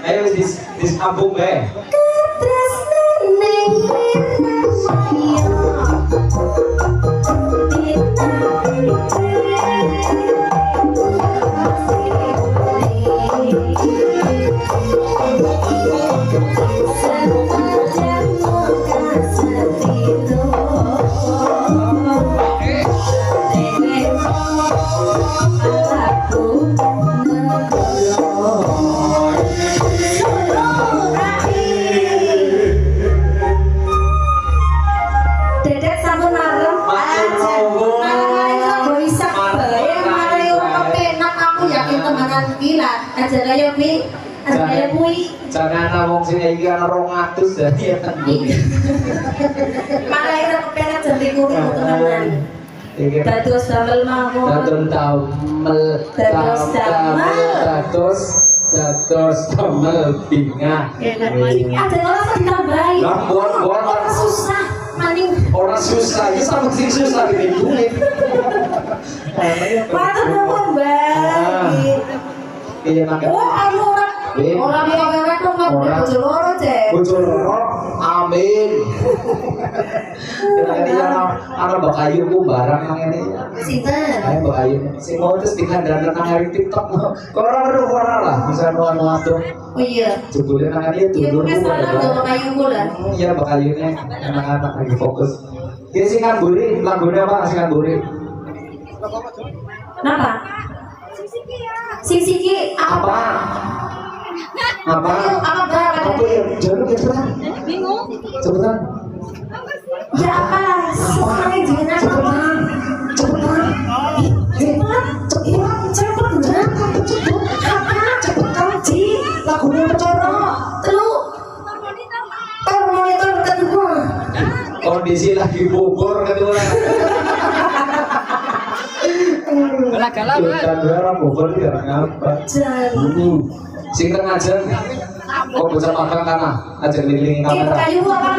Ayo disambung deh. Jangan ngomong sini iki ana 200 ya. Malah ora kepenak jane kuwi tenan. Dados damel mawon. Dados damel bingah. Ada orang ditambahi. Orang susah maning. Orang susah, ya sama sing susah iki duit. Matur nuwun, Mbak. Iya makan. Oh, ayo orang yang wedok nang bojo loro, Cek. Bojo loro. Amin. Kira-kira ana Mbak Ayu ku barang nang ngene. Sinten? Ayo Mbak Ayu. Sing mau terus dikandani nang hari TikTok. Kok ora lah bisa nuan-nuan. Oh iya. Jebule nang ngene dulur ku. Mbak Ayu ku lah. Iya Mbak Ayune anak-anak lagi fokus. Dia sing ngamburi, lagunya apa sing ngamburi? Napa? Sing-siki apa? Apa ya? Jangan cepetan. Bingung. Cepetan. Ya apalah, semuanya jangan cepetan. Cepetan, Ci. Lagunya pecoro. Telu. Monitor kedua. Kondisi lagi bubur kedua. Kan ora bobor iki ngapa. Sing tengah aja. Oh bocah makan kana, aja keliling kamera. Kayu apa?